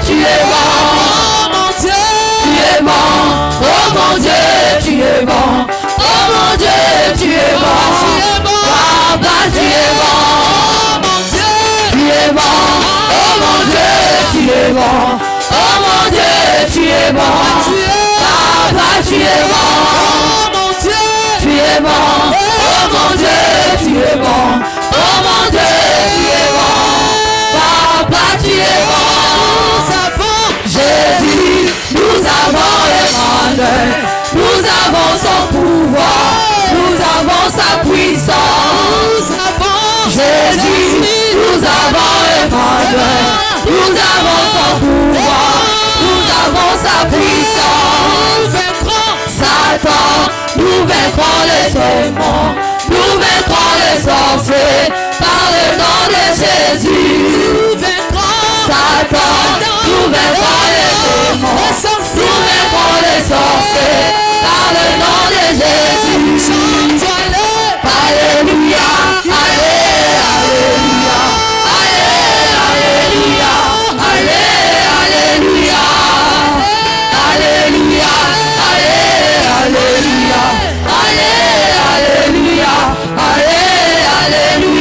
tu es bon, mon Dieu, tu es bon, oh mon Dieu, tu es bon, oh mon Dieu, tu es bon, Papa, tu es bon, mon Dieu, tu es bon, oh mon Dieu, tu es bon, oh mon Dieu, tu es bon, Papa, tu es bon, mon Dieu, tu es bon, oh mon Dieu, tu es bon, oh mon Dieu, tu es bon, Papa, tu es bon. Jésus, nous avons Emmanuel, nous avons son pouvoir, nous avons sa puissance. Jésus, nous avons Emmanuel, nous avons son pouvoir, nous avons sa puissance. Satan, nous vaincrons les démons, nous vaincrons les sorciers par le nom de Jésus. Satan, nous vaincrons les démons, nous vaincrons les sorciers par le nom de Jésus. Alléluia, alléluia, alléluia, alléluia, alléluia, alléluia, alléluia, alléluia, alléluia,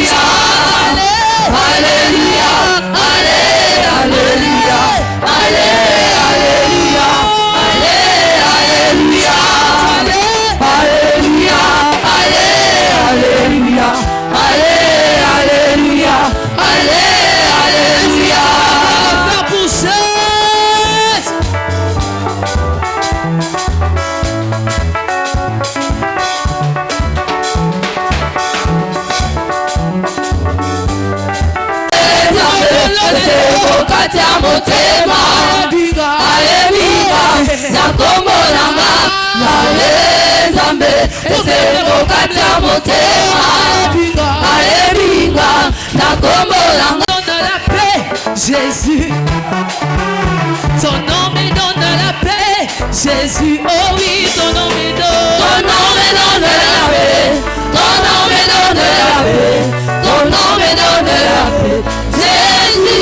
alléluia, alléluia, alléluia, alléluia, alléluia, alléluia. Faire pousser. Katia motema ayebiga nakombolanga nale nzambe eseko katia motema ayebiga nakombolanga. Donne la paix, Jésus, ton nom me donne la paix, Jésus, oh oui, ton nom me donne la paix, ton nom me donne la paix, ton nom me donne la paix, Jésus.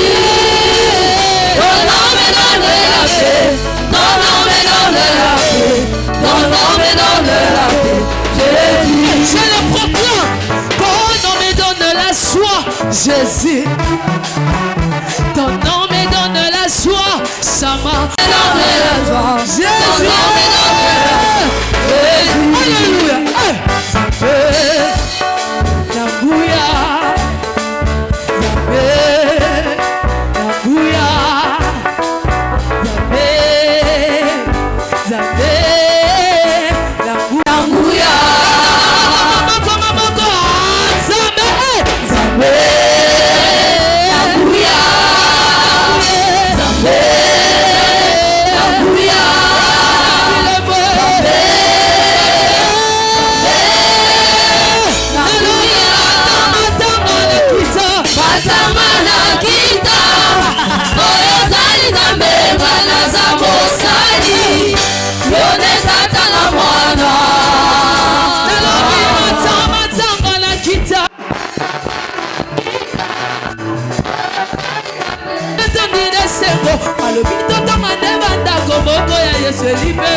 Je le proclame, ton nom me donne la joie, Jésus. Ton nom me donne la joie, Sama. Jésus. Alléluia.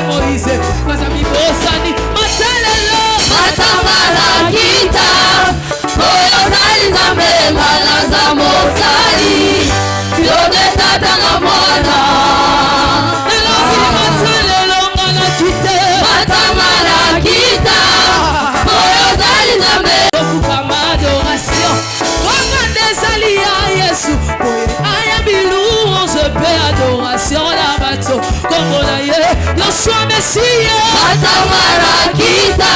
Moïse, Mazami Bosani, Matalelo, Matamala Kita, Oyosali Zambe, Malaza Mosali, Yode Tatana Mwana, Matalelo, Malakita, Matamala Kita, Oyosali Zambe, Okukama adoration, Wakande Salia Yesu, Aya Bilou, on se paie adoration la bateau, Kongonaye, Yosua Messia, Matamara Kita,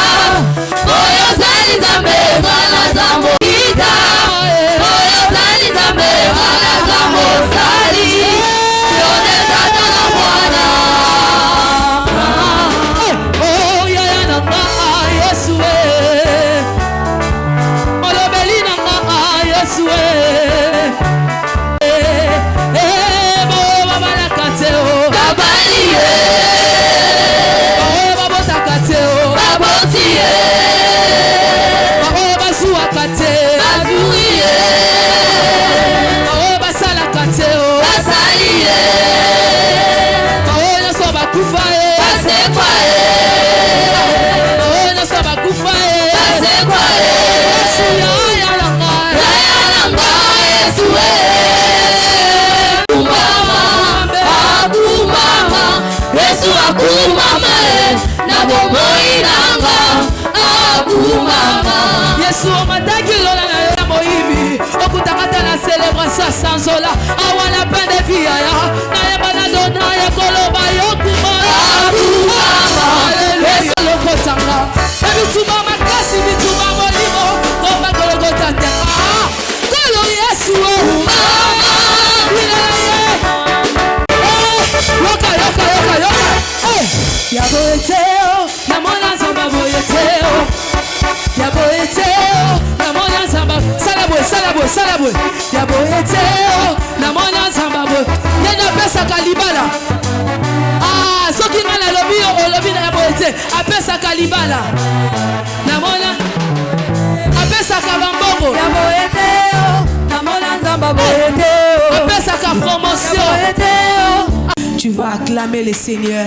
Oyosali Zambe, Malaza Mokita, Oyosali Zambe, Malaza Mosali, Yode Tatana Mwana. Oh, Yaya Nanga, Yesu, Olobeli Nanga, Yesu, Baba Lakate, Kabali, Baba Takate. Yesu omataki lola na yo moyibi okutaka na célébration sans ola awana pende via ya na yebana dona ya koloba yokuma Alléluia lokotanga bituma makasi bituma molimo komba kolokota te kolo Yesu ya boeteo na mona zamba boeteo ya boeteo na mona zamba salabwe ya boeteo na mona zamba bo nena pesa kalibala soki mana lobi na ya boete apesa kalibala na mona apesa kabambongo ya boeteo na mona zamba boeteo apesa ka promotion. Tu vas acclamer le Seigneur.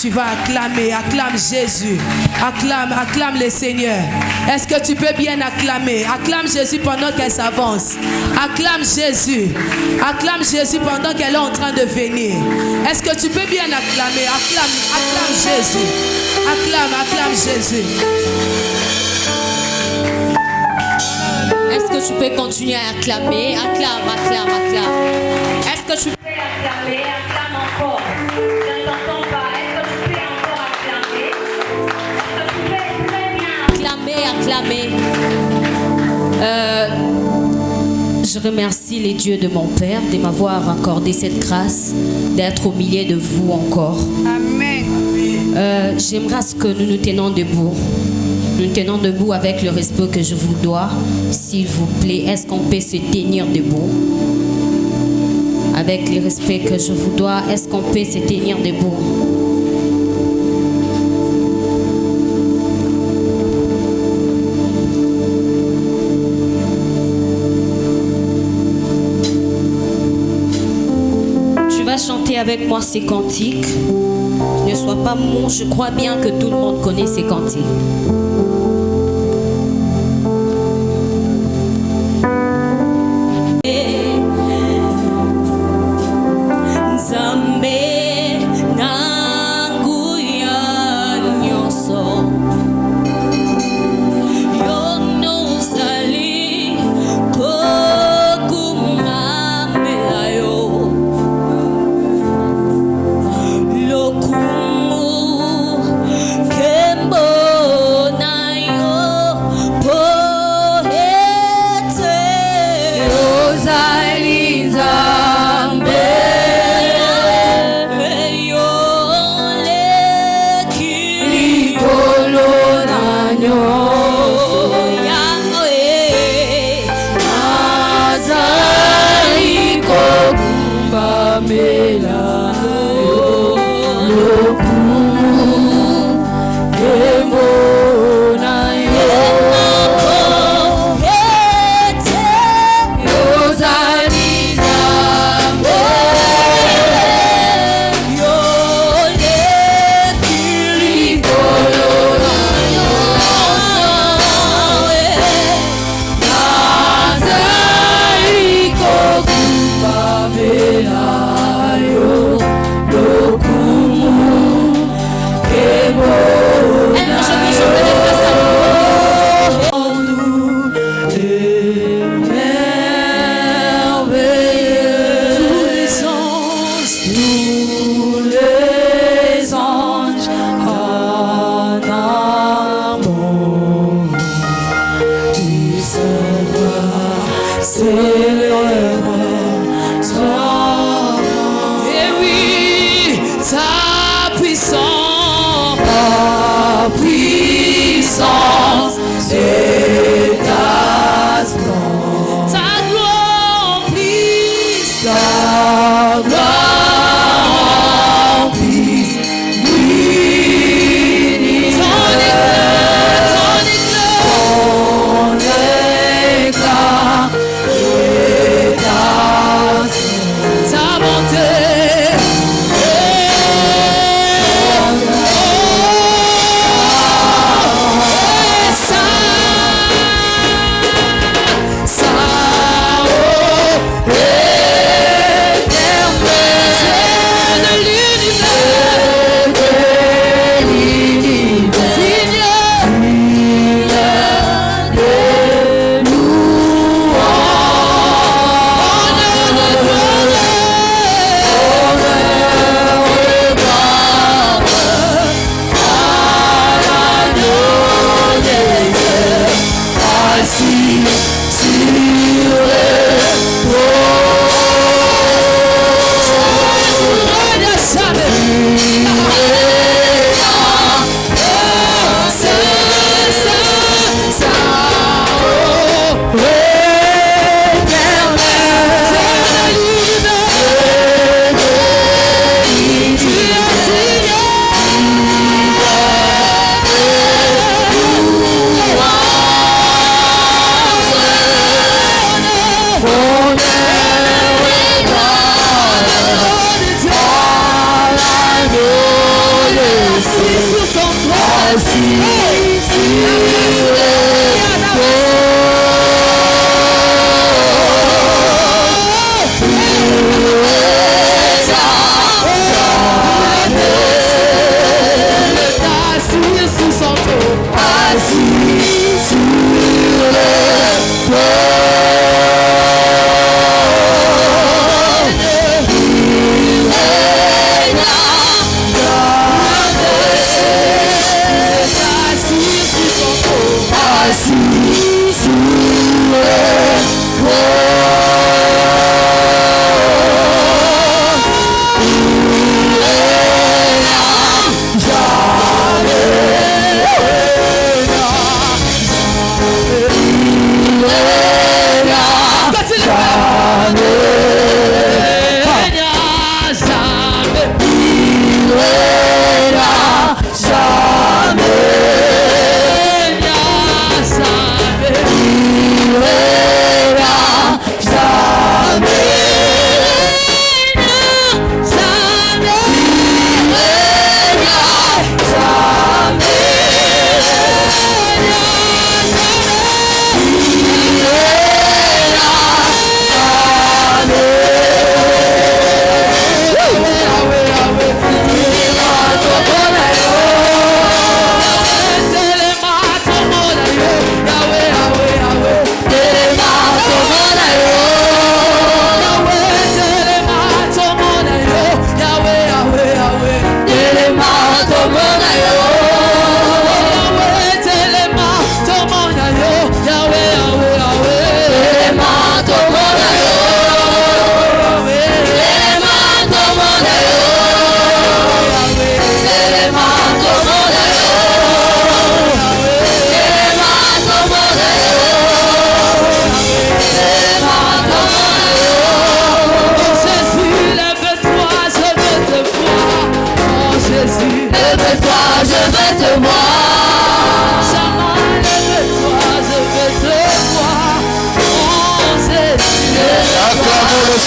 Tu vas acclamer, acclame Jésus. Acclame le Seigneur. Est-ce que tu peux bien acclamer? Acclame Jésus pendant qu'elle s'avance. Acclame Jésus. Acclame Jésus pendant qu'elle est en train de venir. Est-ce que tu peux bien acclamer? Acclame Jésus. Acclame Jésus. Est-ce que tu peux continuer à acclamer? Acclame. Est-ce que tu peux acclamer? Acclame encore. Je ne t'entends pas. Est-ce que tu peux encore acclamer? Est-ce que tu peux très bien acclamer? Je remercie les dieux de mon Père de m'avoir accordé cette grâce d'être au milieu de vous encore. Amen. J'aimerais à ce que nous nous tenons debout. Nous tenons debout avec le respect que je vous dois. S'il vous plaît, est-ce qu'on peut se tenir debout? Avec le respect que je vous dois, est-ce qu'on peut se tenir debout? Tu vas chanter avec moi ces cantiques. Ne sois pas mou, je crois bien que tout le monde connaît ces cantiques. Kembo na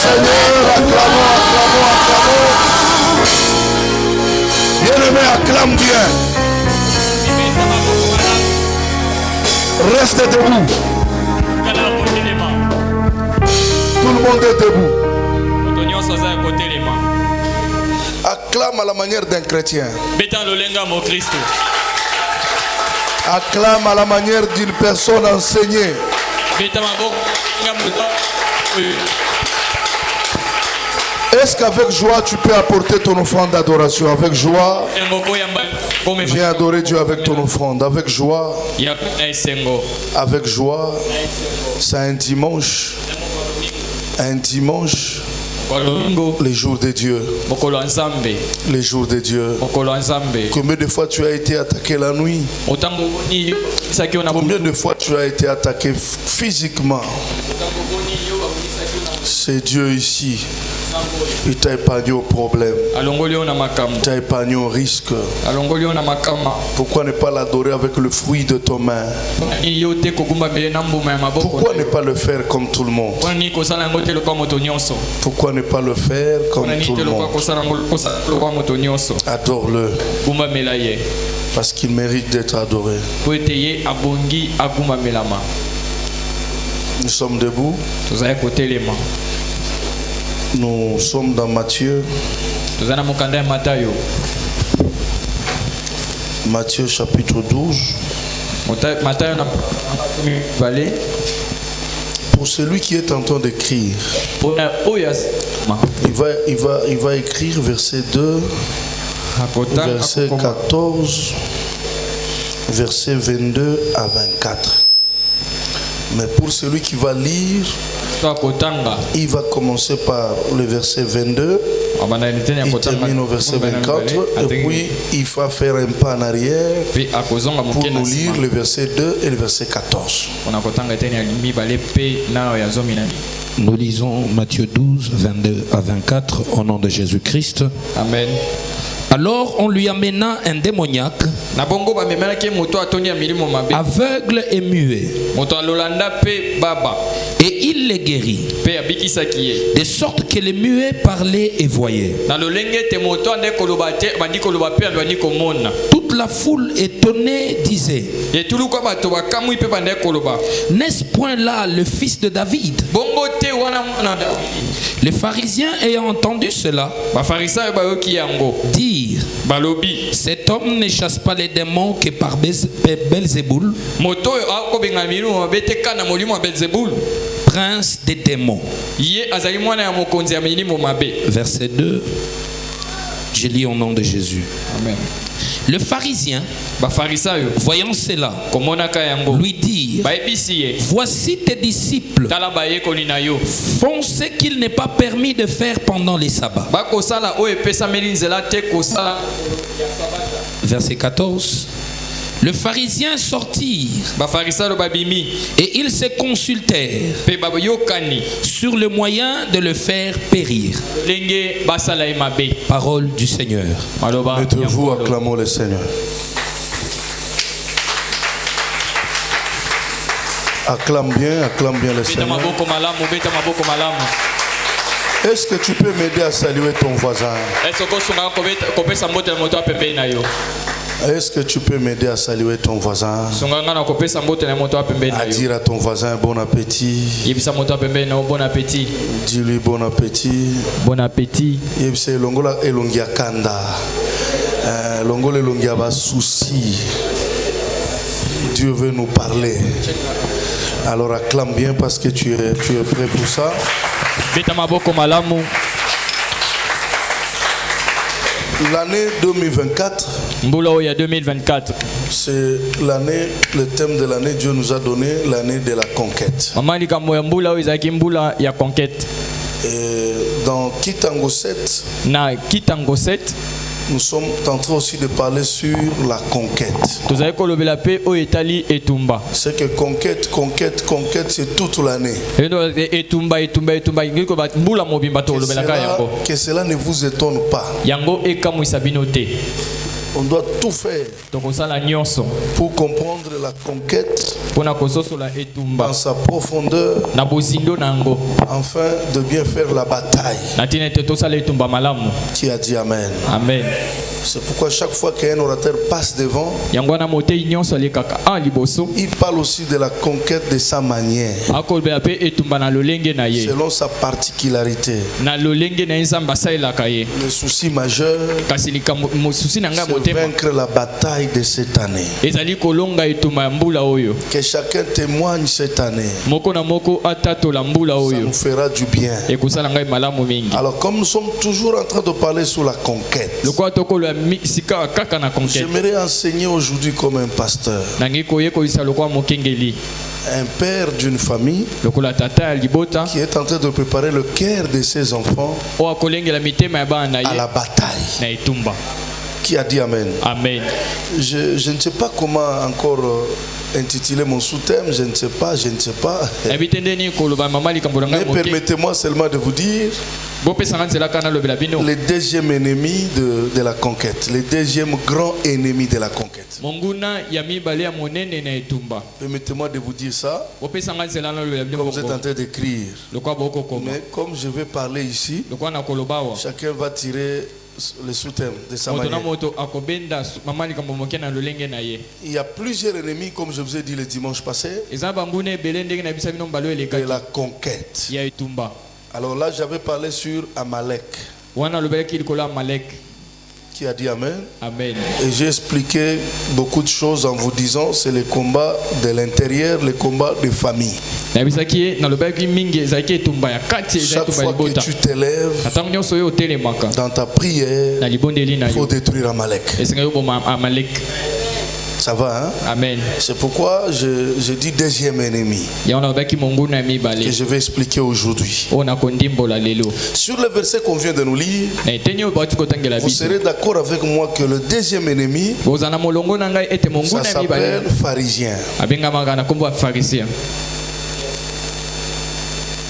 Seigneur, acclamons, acclamons, acclamons. Bien-aimé, acclame bien. Reste debout. Tout le monde est debout. Acclame à la manière d'un chrétien. Acclame à la manière d'une personne enseignée. Est-ce qu'avec joie tu peux apporter ton offrande d'adoration? Avec joie, viens adorer Dieu avec ton offrande. Avec joie, avec joie. C'est un dimanche. Un dimanche. Les jours de Dieu. Les jours de Dieu. Combien de fois tu as été attaqué la nuit? Combien de fois tu as été attaqué physiquement? C'est Dieu ici. Il t'a épargné au problème. Il t'a épargné au risque. Pourquoi ne pas l'adorer avec le fruit de ton main? Pourquoi ne pas le faire comme tout le monde? Pourquoi ne pas le faire comme tout le monde? Adore-le. Parce qu'il mérite d'être adoré. Nous sommes debout. Nous sommes dans Matthieu. Matthieu chapitre 12. Pour celui qui est en train d'écrire, il va écrire verset 2, verset 14, verset 22 à 24. Mais pour celui qui va lire, il va commencer par le verset 22, il termine au verset 24, et puis il va faire un pas en arrière pour nous lire le verset 2 et le verset 14. Nous lisons Matthieu 12, 22 à 24 au nom de Jésus-Christ. Amen. Alors on lui amena un démoniaque, aveugle et muet, et il les guérit, de sorte que les muets parlaient et voyaient. Toute la foule étonnée disait: n'est-ce point là le fils de David? Les pharisiens ayant entendu cela dirent: cet homme ne chasse pas les démons que par Belzéboul, prince des démons. Verset 2, je lis au nom de Jésus. Amen. Le pharisien, voyant cela, lui dit: voici tes disciples font ce qu'il n'est pas permis de faire pendant les sabbats. Verset 14. Le pharisien sortit et ils se consultèrent sur le moyen de le faire périr. Parole du Seigneur. Mettez-vous, acclamons le Seigneur. Acclame bien le Seigneur. Est-ce que tu peux m'aider à saluer ton voisin? Est-ce que tu peux m'aider à saluer ton voisin? À dire à ton voisin bon appétit. Dis-lui bon appétit. Bon appétit. Longola elongia kanda. Longola elongia ba souci. Dieu veut nous parler. Alors acclame bien parce que tu es prêt pour ça. L'année 2024, c'est l'année, le thème de l'année, Dieu nous a donné l'année de la conquête. Et dans Kitango 7, nous sommes en train aussi de parler sur la conquête. C'est que conquête, c'est toute l'année. Que cela ne vous étonne pas. On doit tout faire pour comprendre la conquête dans sa profondeur, afin de bien faire la bataille. Qui a dit Amen? Amen. C'est pourquoi chaque fois qu'un orateur passe devant, il parle aussi de la conquête de sa manière, selon sa particularité. Le souci majeur, c'est vaincre la bataille de cette année. Que chacun témoigne cette année. Ça nous fera du bien. Alors comme nous sommes toujours en train de parler sur la conquête, j'aimerais enseigner aujourd'hui comme un pasteur, un père d'une famille qui est en train de préparer le cœur de ses enfants à la bataille. Qui a dit Amen? Amen. Je ne sais pas comment encore intituler mon sous-thème, je ne sais pas. Mais permettez-moi seulement de vous dire le deuxième ennemi de la conquête, le deuxième grand ennemi de la conquête. Permettez-moi de vous dire ça, comme vous êtes en train d'écrire. Mais comme je vais parler ici, chacun va tirer le sous-thème de sa manière. Il y a plusieurs ennemis, comme je vous ai dit le dimanche passé, de la conquête. Alors là, j'avais parlé sur Amalek. Qui a dit Amen? Amen. Et j'ai expliqué beaucoup de choses en vous disant c'est le combat de l'intérieur, le combat de famille. Chaque fois que tu t'élèves dans ta prière, il faut détruire Amalek. Ça va, hein? Amen. C'est pourquoi je dis deuxième ennemi que je vais expliquer aujourd'hui. Sur le verset qu'on vient de nous lire, vous serez d'accord avec moi que le deuxième ennemi, ça s'appelle pharisien.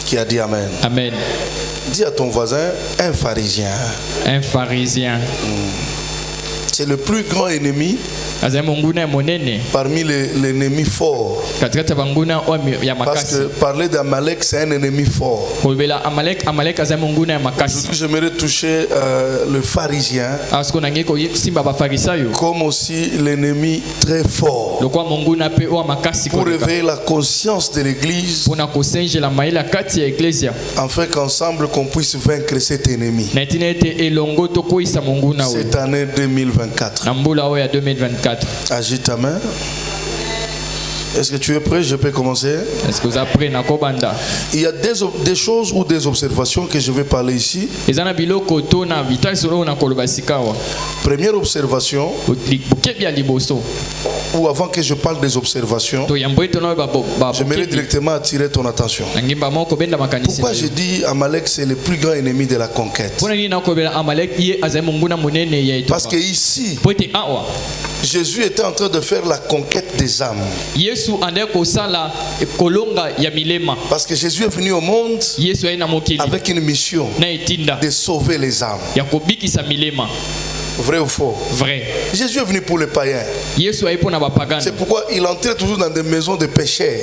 Qui a dit Amen? Amen. Dis à ton voisin, un pharisien. Un pharisien. C'est le plus grand ennemi parmi les ennemis forts. Parce que parler d'Amalek, c'est un ennemi fort. Aujourd'hui, j'aimerais toucher le pharisien comme aussi l'ennemi très fort, pour réveiller la conscience de l'Église, afin qu'ensemble qu'on puisse vaincre cet ennemi cette année 2024. Agite ta main. Est-ce que tu es prêt? Je peux commencer. Est-ce que vous apprenez? Il y a des choses ou des observations que je vais parler ici. Première observation, ou avant que je parle des observations, j'aimerais directement attirer ton attention. Pourquoi j'ai dit Amalek c'est le plus grand ennemi de la conquête? Parce que ici, Jésus était en train de faire la conquête des âmes. Parce que Jésus est venu au monde avec une mission de sauver les âmes. Vrai ou faux? Vrai. Jésus est venu pour les païens. C'est pourquoi il entrait toujours dans des maisons de pécheurs.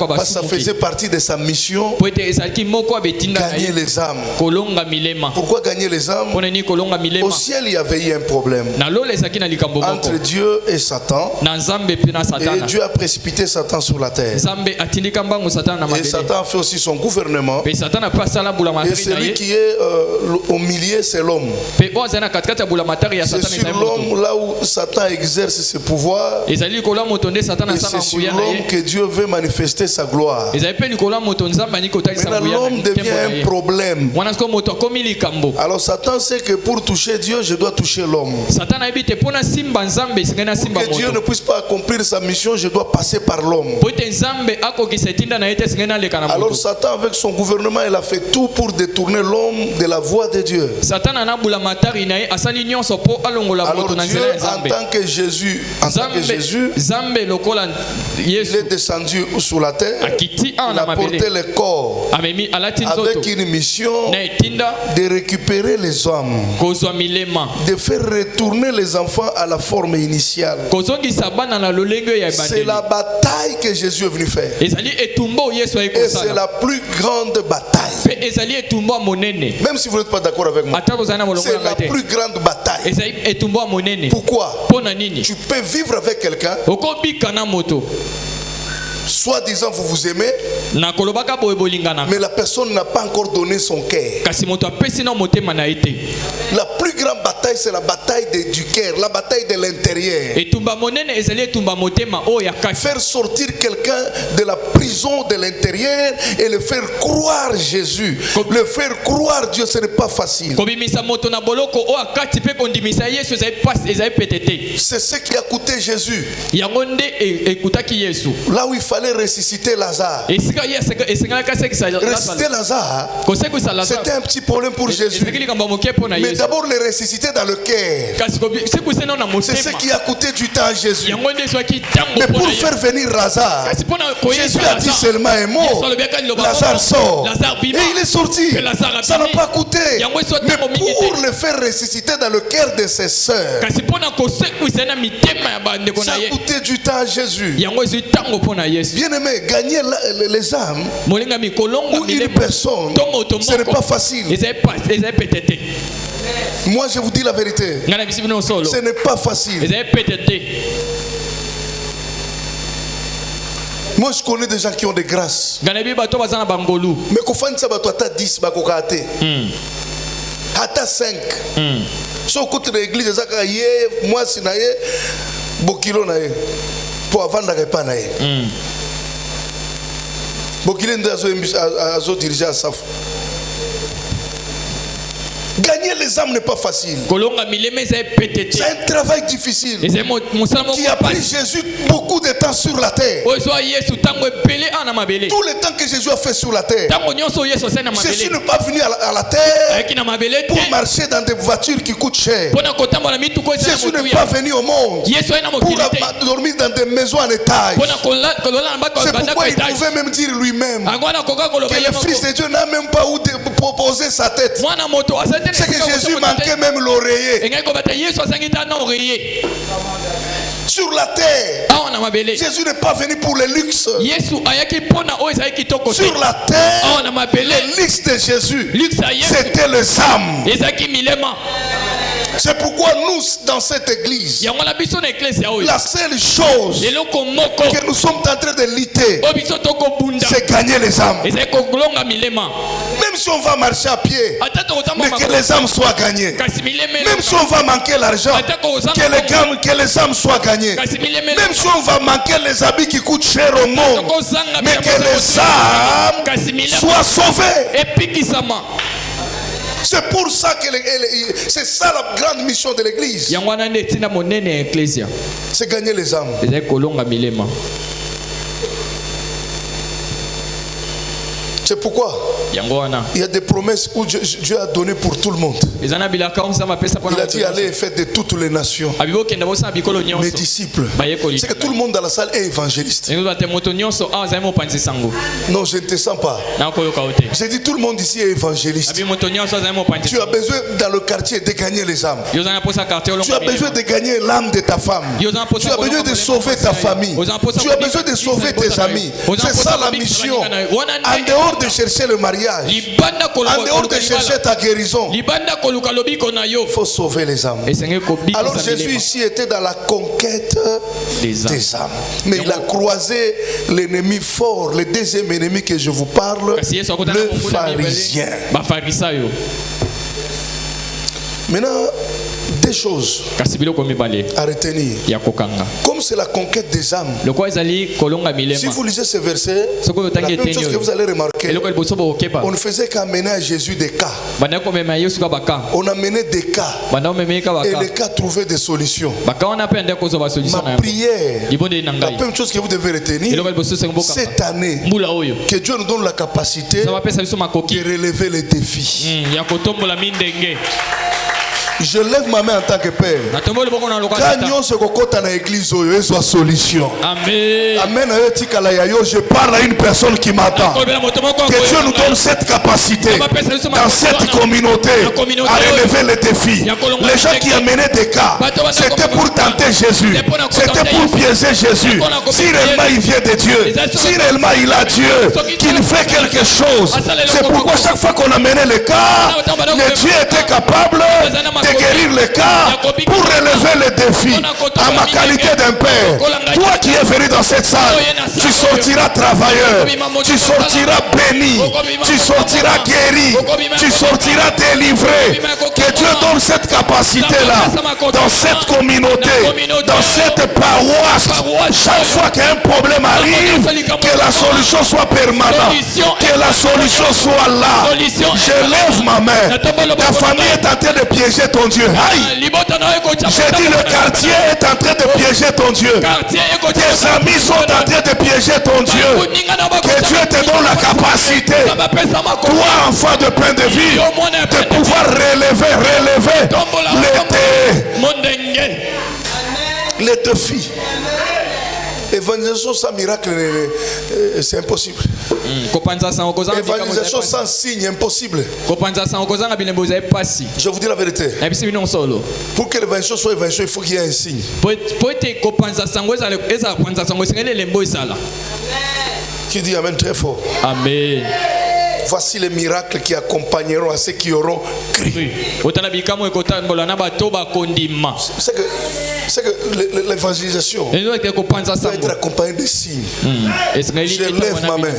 Parce que ça faisait partie de sa mission. Gagner les âmes. Pourquoi gagner les âmes? Au ciel, il y avait eu un problème entre Dieu et Satan. Et Dieu a précipité Satan sur la terre. Et Satan a fait aussi son gouvernement. Et celui qui est au milieu, c'est l'homme. C'est sur l'homme là où Satan exerce ses pouvoirs. Et c'est sur l'homme que Dieu veut manifester sa gloire. Maintenant l'homme devient un problème. Alors Satan sait que pour toucher Dieu, je dois toucher l'homme. Pour que Dieu ne puisse pas accomplir sa mission, je dois passer par l'homme. Alors Satan avec son gouvernement, il a fait tout pour détourner l'homme de la voie de Dieu. Dieu, en tant que Jésus, il est descendu sur la terre. Il a porté le corps avec une mission de récupérer les hommes, de faire retourner les enfants à la forme initiale. C'est la bataille que Jésus est venu faire. Et c'est la plus grande bataille. Même si vous n'êtes pas d'accord avec moi, c'est la plus grande bataille. Pourquoi? Tu peux vivre avec quelqu'un, soi-disant vous vous aimez, mais la personne n'a pas encore donné son cœur. La plus grande bataille, c'est la bataille du cœur, la bataille de l'intérieur. Faire sortir quelqu'un de la prison de l'intérieur et le faire croire Jésus, le faire croire Dieu, ce n'est pas facile. C'est ce qui a coûté Jésus. Là où il fallait ressusciter Lazare. Ressusciter Lazare, c'était un petit problème pour Jésus. Mais d'abord le ressusciter dans le cœur. C'est ce qui a coûté du temps à Jésus. Mais pour faire venir Lazare, Jésus a dit seulement un mot. Lazare sort. Et il est sorti. Ça n'a pas coûté. Mais pour le faire ressusciter dans le cœur de ses sœurs, ça a coûté du temps à Jésus. Bien aimé, gagner les âmes ou une personne, ce n'est pas facile. Moi je vous dis la vérité, ce n'est pas facile. Moi je connais des gens qui ont des grâces, mais qu'on fasse ça, tu as 10, tu 5. So côté de l'église, moi si naye bokilo naye pour avant d'aller pas naye. Bokilo ndazo diriger à Saf. Gagner les âmes n'est pas facile. C'est un travail difficile qui a pris Jésus beaucoup de temps sur la terre. Tout le temps que Jésus a fait sur la terre, Jésus n'est pas venu à la terre pour marcher dans des voitures qui coûtent cher. Jésus n'est pas venu au monde pour dormir dans des maisons en étage. C'est pourquoi il pouvait même dire lui-même que le Fils de Dieu n'a même pas où poser sa tête. C'est que Jésus manquait même l'oreiller. Sur la terre, Jésus n'est pas venu pour le luxe. Sur la terre, le luxe de Jésus, c'était les âmes. C'est pourquoi nous, dans cette église, la seule chose que nous sommes en train de lutter, c'est gagner les âmes. Même si on va marcher à pied, mais que les âmes soient gagnées. Même si on va manquer l'argent, que les âmes soient gagnées. Même si on va manquer les habits qui coûtent cher au monde, mais que les âmes soient sauvées. C'est pour ça que c'est ça la grande mission de l'église. C'est gagner les âmes. C'est pourquoi il y a des promesses où Dieu a donné pour tout le monde. Il a dit allez et faites de toutes les nations mes disciples. C'est que tout le monde dans la salle est évangéliste. Non, je ne te sens pas. J'ai dit tout le monde ici est évangéliste. Tu as besoin dans le quartier de gagner les âmes. Tu as besoin de gagner l'âme de ta femme. Tu as besoin de sauver ta famille. Tu as besoin de sauver tes amis. C'est ça la mission. En dehors de chercher le mariage, en dehors de chercher ta guérison, il faut sauver les âmes. Alors Jésus ici était dans la conquête des âmes. Mais il a croisé l'ennemi fort, le deuxième ennemi que je vous parle, le pharisien. Maintenant, deux choses à retenir. Comme c'est la conquête des âmes, si vous lisez ce verset, la même chose que vous allez remarquer, on ne faisait qu'amener à Jésus des cas. On amenait des cas et les cas trouvaient des solutions. Ma prière, la même chose que vous devez retenir cette année, que Dieu nous donne la capacité de relever les défis. Je lève ma main en tant que père. Quand nous sommes dans l'église, il y a une solution. Amen. Amen. Je parle à une personne qui m'attend. Que Dieu nous donne cette capacité dans cette communauté à relever les défis. Les gens qui amenaient des cas, c'était pour tenter Jésus. C'était pour piéger Jésus. Si réellement il vient de Dieu, si réellement il a Dieu, qu'il fait quelque chose. C'est pourquoi chaque fois qu'on amenait les cas, le Dieu était capable de guérir les cas pour relever les défis. À ma qualité d'un père, toi qui es venu dans cette salle, tu sortiras travailleur, tu sortiras béni, tu sortiras guéri, tu sortiras délivré. Que Dieu donne cette capacité-là dans cette communauté, dans cette paroisse. Chaque fois qu'un problème arrive, que la solution soit permanente, que la solution soit là. Je lève ma main. Ta famille est en train de piéger ton Dieu. Aïe. J'ai dit le quartier est en train de piéger ton Dieu. Tes amis sont en train de piéger ton Dieu. Que Dieu te donne la capacité, toi enfant de pain de vie, de pouvoir relever les défis. Évangélisation sans miracle, c'est impossible. Évangélisation sans signe, impossible. Je vous dis la vérité. Pour que l'évangélisation soit évangélisation, il faut qu'il y ait un signe. Qui dit amen très fort? Amen. Voici les miracles qui accompagneront à ceux qui auront crié. C'est que l'évangélisation doit être accompagnée de signes. Je lève ma main.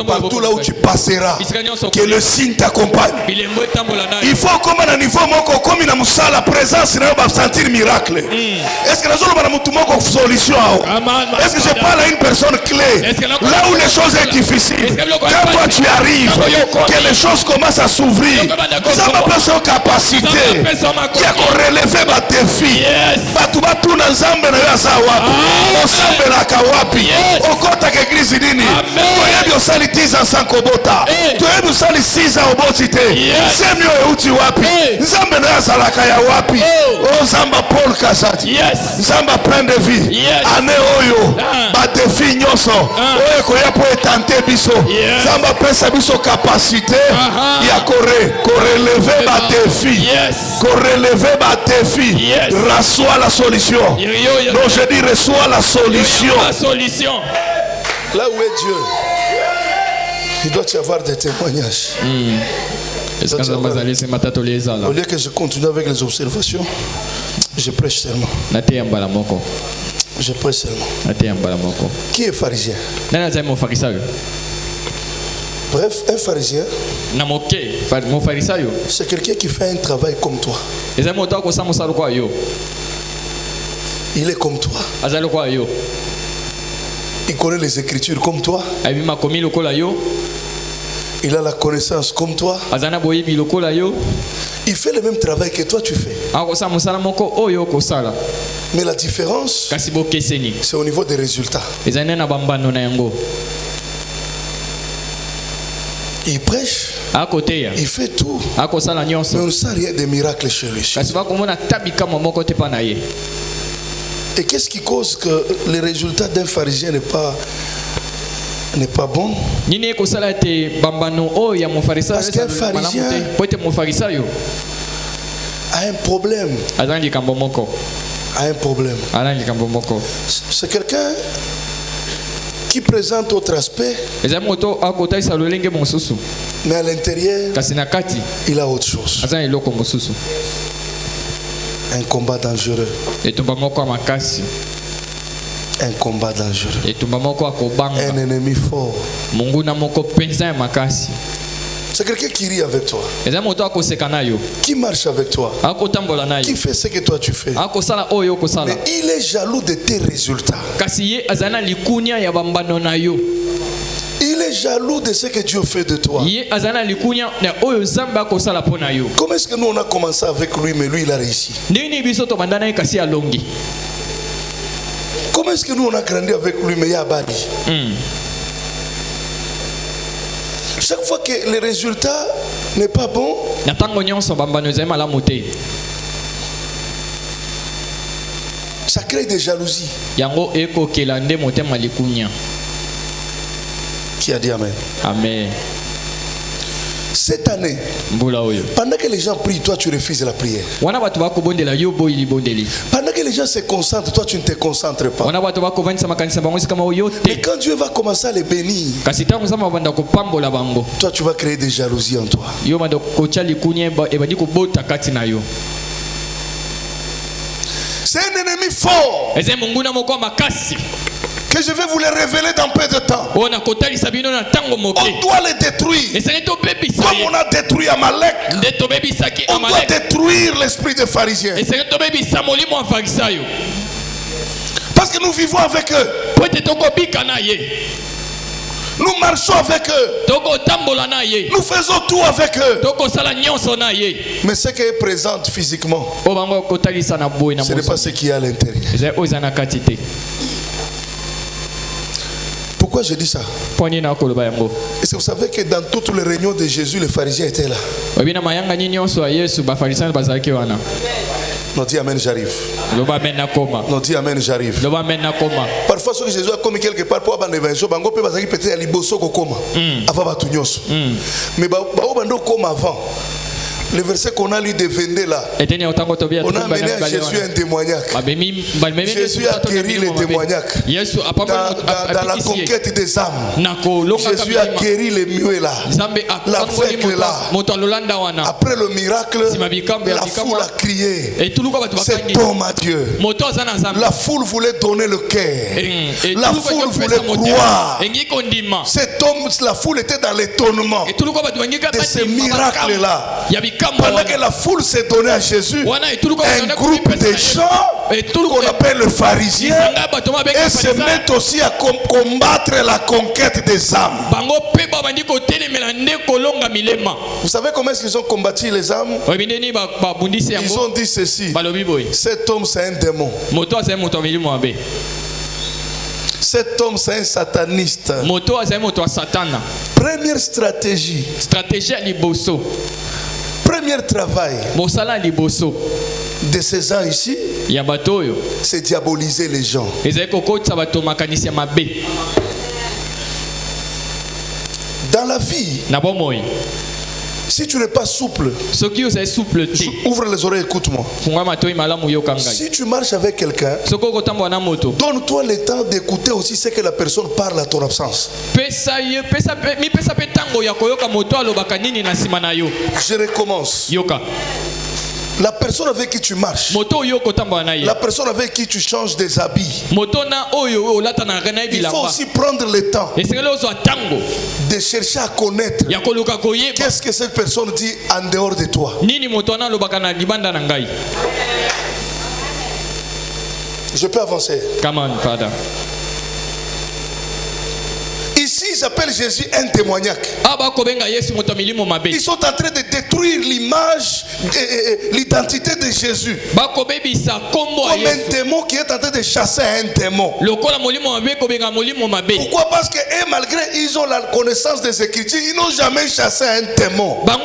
Partout là où tu passeras, que le signe t'accompagne. Il faut comme à un niveau comme la présence va sentir miracle. Est-ce que la solution? Est-ce que je parle à une personne clé? Là où les choses sont difficiles, quand toi tu arrives, que les choses commencent à s'ouvrir, ça va pas son capacité. Il y a qu'on relever ma défi. Batubatu na nzambe na yasawa. Osambe la kawapi. Okota ke église nini. Toyebi osali 10 ans sans kobota. Toyebi osali 6 ans obotite. Semyo euti wapi. Nzambe na yasala kaya wapi. Ozamba Paul Kasati. Nzamba plein de vie. Ane oyo. Ba défi nyoso. Oyo koya po etante biso. Nzamba pesa biso capacité. Ya relever ma défi. Relever ma défi. Reçois la solution. Non, je dis reçois la solution. Là où est Dieu, il doit y avoir des témoignages. Au lieu que je continue avec les observations, je prêche seulement. Je prêche seulement. Qui est pharisien? Bref, un pharisien, c'est quelqu'un qui fait un travail comme toi. Il est comme toi. Il connaît les écritures comme toi. Il a la connaissance comme toi. Il fait le même travail que toi tu fais. Mais la différence, c'est au niveau des résultats. Il prêche, il fait tout, mais on ne sait rien des miracles chez lui. Et qu'est-ce qui cause que le résultat d'un pharisien n'est pas bon? Parce qu'un pharisien a un problème. C'est quelqu'un qui présente autre aspect, mais à l'intérieur, il a autre chose. Un combat dangereux. Un combat dangereux. Un ennemi fort. C'est quelqu'un qui rit avec toi, qui marche avec toi, qui fait ce que toi tu fais. Mais il est jaloux de tes résultats. Il est jaloux de ce que Dieu fait de toi. Comment est-ce que nous on a commencé avec lui, mais lui il a réussi? Comment est-ce que nous on a grandi avec lui, mais il y a Badi? Chaque fois que le résultat n'est pas bon, Ça crée des jalousies. Yango eko kelande motema likunya. Qui a dit amen? Amen. Cette année, pendant que les gens prient, toi tu refuses la prière. Pendant que les gens se concentrent, toi tu ne te concentres pas. Mais quand Dieu va commencer à les bénir, toi tu vas créer des jalousies en toi. C'est un ennemi fort que je vais vous les révéler dans peu de temps. On doit les détruire. Comme on a détruit Amalek, on doit détruire l'esprit des pharisiens. Parce que nous vivons avec eux. Nous marchons avec eux. Nous faisons tout avec eux. Mais ce qui est présent physiquement, ce n'est pas ce qui est à l'intérieur. Pourquoi je dis ça? Est-ce que vous savez que dans toutes les réunions de Jésus, les pharisiens étaient là? Non, dis amen, j'arrive. Non, dis amen, j'arrive. Parfois, ce que Jésus a commis quelque part pour avoir un évangile, peut-être à l'Iboso Koma. Avant Batunyoso. Mais avant. Le verset qu'on a lu de 22 là, on a amené à Jésus un témoignage. Jésus a guéri les témoignages dans la conquête des âmes. Jésus a guéri les muets là, l'aveugle là. Après le miracle, la foule a crié, cet homme à Dieu. La foule voulait donner le cœur. La foule voulait croire. Cet homme, la foule était dans l'étonnement de ce miracle là. Pendant que la foule s'est donnée à Jésus, un groupe de gens qu'on appelle les pharisiens et se mettent aussi à combattre la conquête des âmes. Vous savez comment est-ce qu'ils ont combattu les âmes? Ils ont dit ceci: cet homme c'est un démon. Cet homme c'est un sataniste. Première stratégie. Premier travail de ces gens ici, c'est diaboliser les gens. Dans la vie, si tu n'es pas souple, ouvre les oreilles, écoute-moi. Si tu marches avec quelqu'un, donne-toi le temps d'écouter aussi ce que la personne parle à ton absence. Je recommence. La personne avec qui tu marches, la personne avec qui tu changes des habits, il faut aussi prendre le temps de chercher à connaître qu'est-ce que cette personne dit en dehors de toi. Je peux avancer. Come on, Father. Ici, ils appellent Jésus un témoignage. Ils sont en train de détruire l'image, l'identité de Jésus. Comme un démon qui est en train de chasser un démon. Pourquoi? Parce que malgré ils ont la connaissance des Écritures, ils n'ont jamais chassé un démon. Comme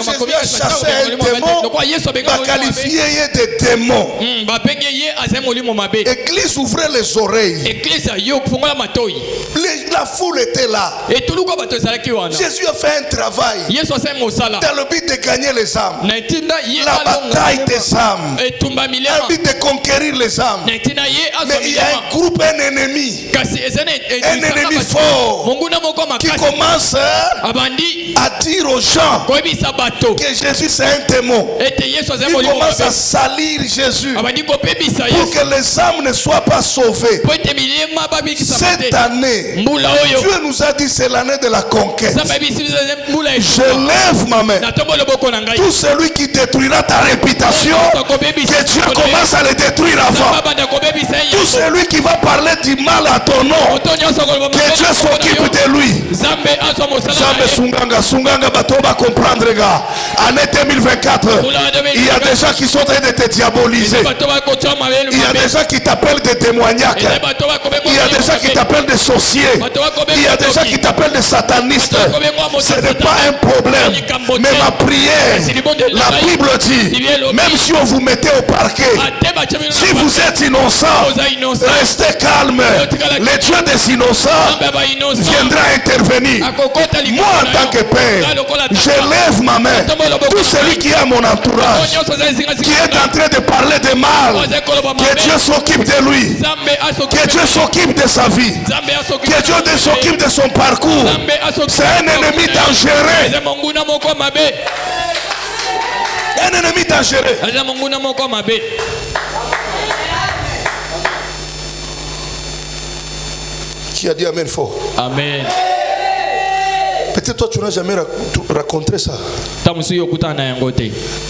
Jésus a chassé un démon, il va qualifier de démon. Église, ouvrez les oreilles. La foule était là. Jésus a fait un travail dans le but de gagner les âmes. La bataille des âmes. Dans le but de conquérir les âmes. Mais il y a un groupe, un ennemi fort qui commence à dire aux gens que Jésus c'est un démon. Il commence à salir Jésus pour que les âmes ne soient pas sauvées. Cette année, Dieu nous a dit c'est l'année de la conquête. Je lève ma main. Tout celui qui détruira ta réputation, que Dieu commence à le détruire avant. Tout celui qui va parler du mal à ton nom, que Dieu s'occupe de lui. Zambe sunganga nanga bato va comprendre gars. Année 2024, il y a des gens qui sont en train de te diaboliser. Il y a des gens qui t'appellent des démoniaques. Il y a des gens qui t'appellent des sorciers. Il y a des gens qui t'appellent des satanistes. Ce n'est pas un problème. Mais ma prière, la Bible dit, même si on vous mettait au parquet, si vous êtes innocent, restez calme. Le Dieu des innocents viendra intervenir. Moi en tant que père, je lève ma main. Tout celui qui est à mon entourage, qui est en train de parler de mal, que Dieu s'occupe de lui, que Dieu s'occupe de sa vie, que Dieu s'occupe de son parcours. C'est un ennemi dangereux. Un ennemi dangereux. Qui a dit Amen fort? Amen. Peut-être toi tu n'as jamais raconté ça.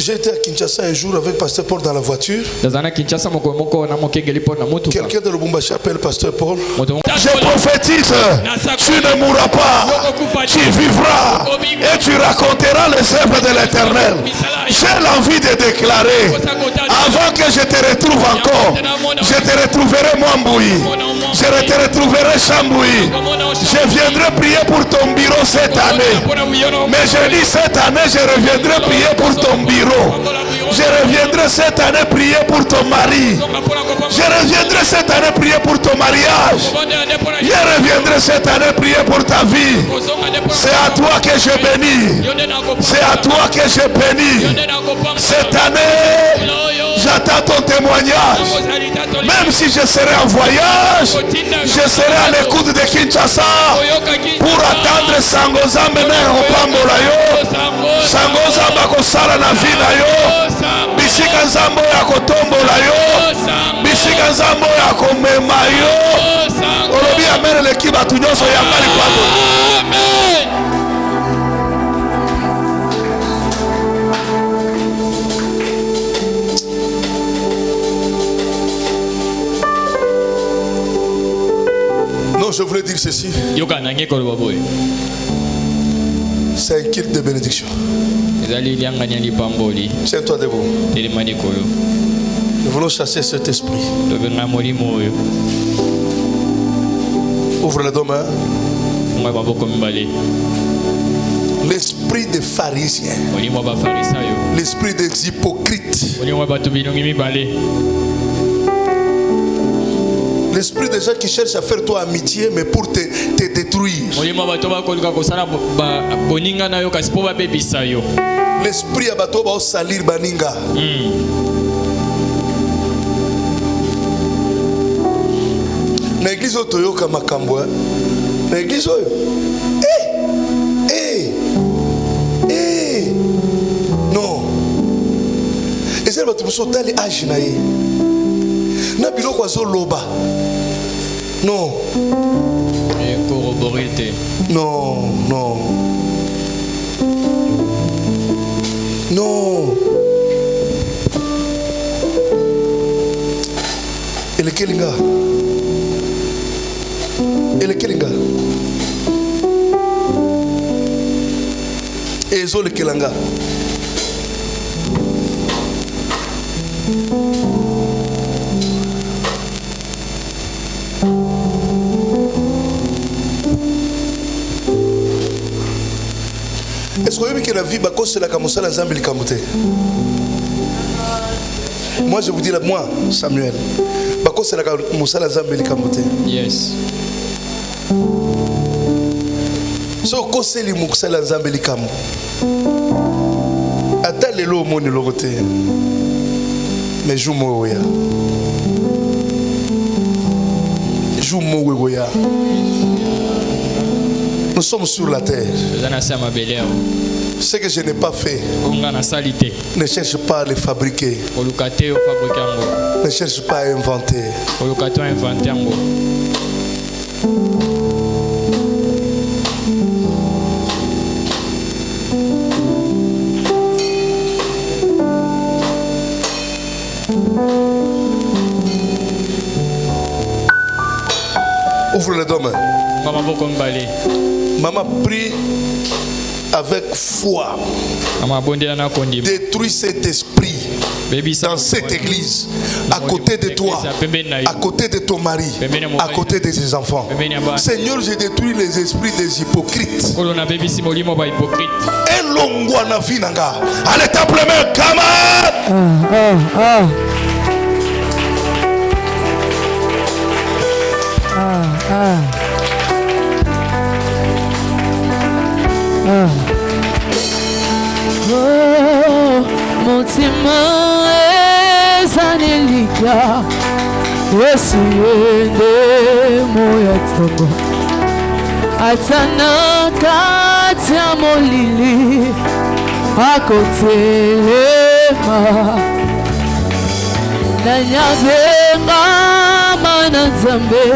J'ai été à Kinshasa un jour avec Pasteur Paul dans la voiture. Quelqu'un de Lubumbashi appelle Pasteur Paul. Je prophétise, tu ne mourras pas, tu vivras et tu raconteras les œuvres de l'Éternel. J'ai l'envie de déclarer, avant que je te retrouve encore, je te retrouverai Mwamboui, je te retrouverai Chamboui. Je viendrai prier pour ton bureau cette année. Mais je dis cette année, je reviendrai prier pour ton bureau. Je reviendrai cette année prier pour ton mari. Je reviendrai cette année prier pour ton mariage. Je reviendrai cette année prier pour ta vie. C'est à toi que je bénis. C'est à toi que je bénis. Cette année, j'attends ton témoignage. Même si je serai en voyage, je serai à l'écoute de Kinshasa pour attendre Sangoza mener au Pambolayo. Sangoza bakosala na vie na yo. Bisika nzambo ya kotombola yo. Bisika nzambo ya komema yo. Olobi amen leki batu nyonso ya mali kwako. Amen. Non, je voulais dire ceci. C'est un kit de bénédiction. Tiens-toi debout. Nous voulons chasser cet esprit. Ouvre les deux mains. L'esprit des pharisiens. L'esprit des hypocrites. L'esprit des gens qui cherchent à faire toi amitié, mais pour te détruire. L'esprit abato va salir baninga. Na église otoyoka makambo. Na église oyo. Non. Et c'est le bateau sotali âge na ye. Na biloko azoloba. Non. Non, non. Non. Et le Kelinga. Et le Kelinga. Et zo le Kelanga. Est-ce que la vie c'est la kamosala nzambe likamute? Moi je vous dis là, moi Samuel, c'est la kamosala nzambe likamute. Yes. So ko seli mukosala nzambe likamu. Ata lelo moni lokote. Mais joue moi ya. Joue moi ya. Nous sommes sur la terre. Ce que je n'ai pas fait, ne cherche pas à le fabriquer. Ne cherche pas à inventer. Ouvre les deux mains. Maman prie avec foi. Détruis cet esprit dans cette église, à côté de toi, à côté de ton mari, à côté de tes enfants. Seigneur, je détruis les esprits des hypocrites. Allez, tape les mains, camarade. Motima ezanelika Yesu yende moya tobo Atana katia molili Akotelema Nanyabenga manazambe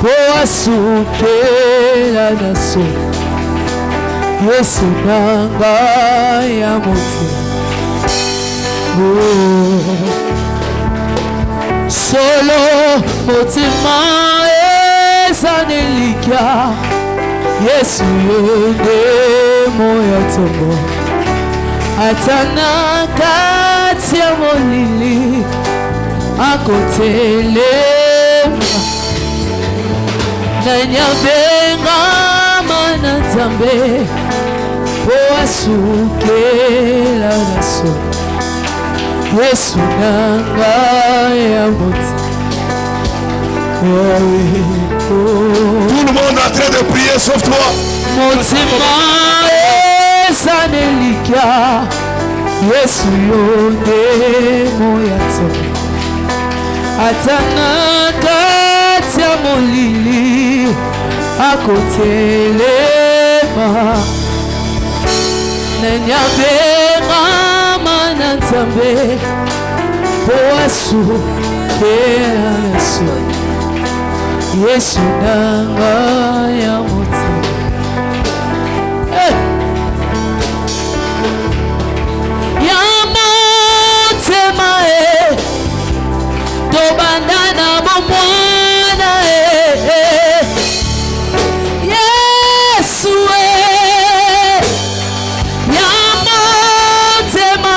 Poasukela naso Yesu nanga ya moto Solo motima ezanelika Yesu yende moya tobo Atana kati ya molili Akotelema Nanyabenga manazambe Poasukela naso Yesu nanga ya moti. Tout le monde est en train de prier sauf toi. Motima ezanelika Yesu yonde moyato Atana kati ya molili Akotelema Nanyabenga manazambe Poasukela naso Yesu nanga ya moti. Ya motema Tobandana bomwana Yesu Ya motema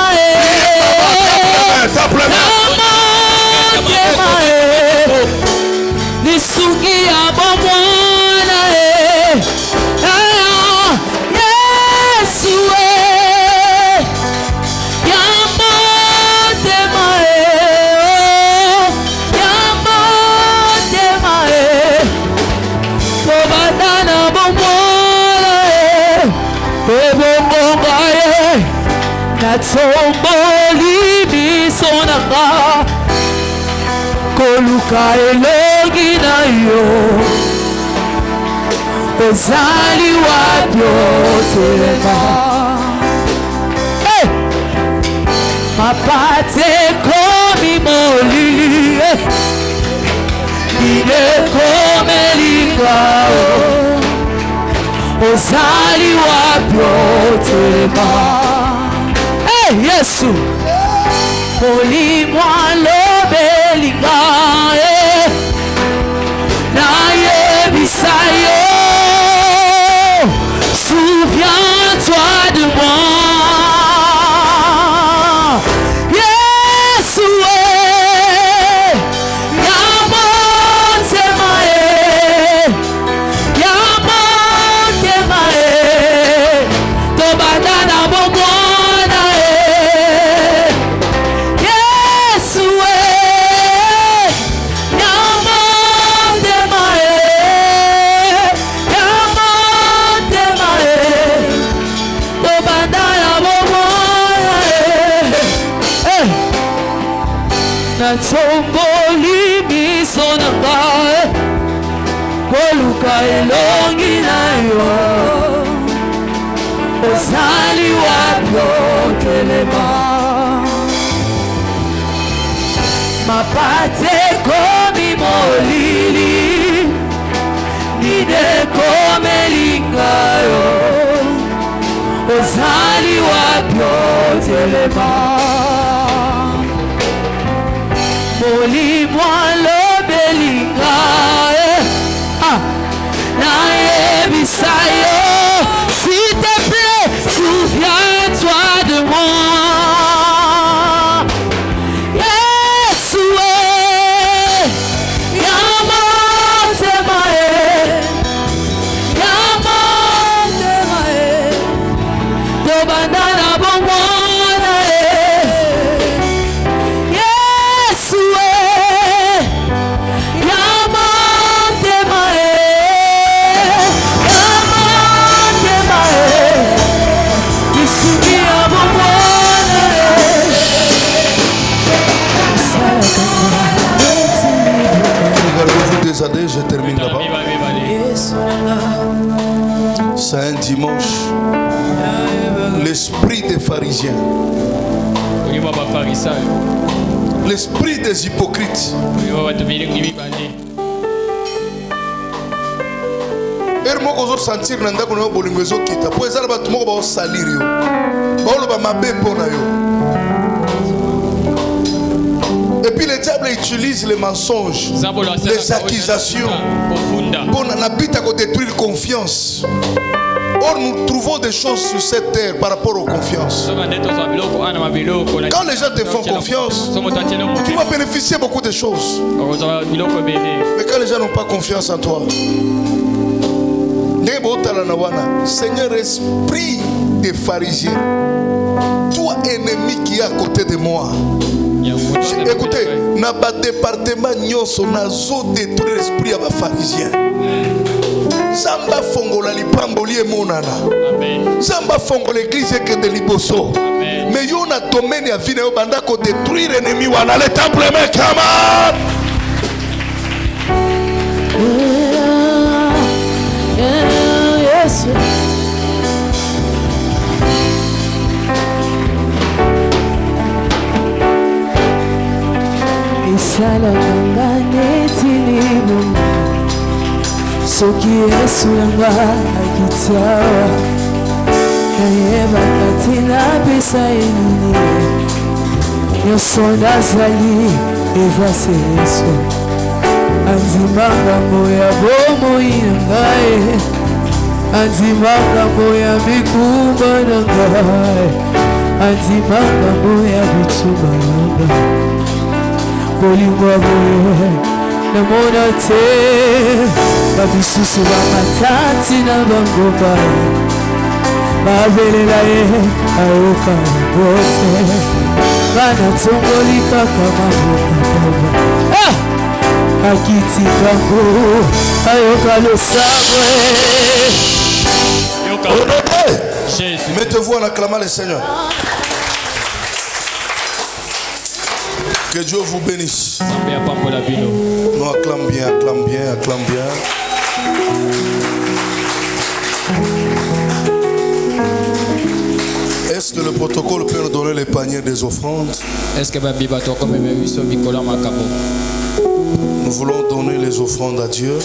Nisugi ya bomwana Yesu Ya motema Ya motema Tobandana bomwana Ebongonga Natsomboli bisonanga Koluka elongi na yo Ozali wapyo telema Mapate komi molili Nide komelinga Ozali wapyo telema Yesu Poli mwalo belinga Naye bisayo Souviens-toi de moi Yesu Yamotema Yamotema Tobandana bomwana Yesu Natsongoli bisonanga Koluka elongi na yo Ozali wapyo telema Mapate komi molili Nide komelinga yo Ozali wapyo telema Moli mwalo belinga Naye bisayo Si te Zade, je termine là-bas. C'est un dimanche. L'esprit des pharisiens. L'esprit des hypocrites. Hermoko sentir nanda kono bolingo zo kita. Po ezala ba tumo ba salir yo. Ba lo ba mabe pona yo. Et puis le diable utilise les mensonges, les accusations pour détruire confiance. Or nous trouvons des choses sur cette terre par rapport aux confiances. Quand les gens te font confiance, tu vas bénéficier beaucoup de choses. Mais quand les gens n'ont pas confiance en toi, Seigneur, esprit des pharisiens, toi ennemi qui est à côté de moi, écoutez, na ba département nyoso nazo détruire l'esprit à ba pharisien. Zamba fongola lipamboli e monana. Zamba fongola l'église que de liboso. Mais yo na domaine ya vie yo banda ko détruire ennemi wana le temple me kama. Yes. Sala kangane tilibu soki Yesu yanga akitawa kayeba katina pesa inini yosonda zali evase Yesu anzimanga moya bomo inangaye anzimanga moya mikumba nangaye anzimanga moya bituma nangaye Bolingwa boye na monate babisusu bamatati na bangoba babelela ye ayoka bote bana tsongoli kaka maboka akiti kango ayoka le sabre. Mettez-vous en acclamant le Seigneur. Que Dieu vous bénisse. Non, acclame bien, acclame bien, acclame bien. Est-ce que le protocole peut nous donner les paniers des offrandes? Nous voulons donner les offrandes à Dieu.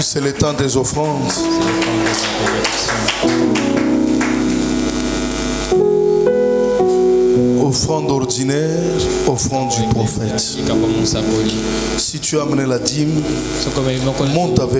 C'est le temps des offrandes. Offrande ordinaire, offrande du prophète. Si tu as amené la dîme, monte avec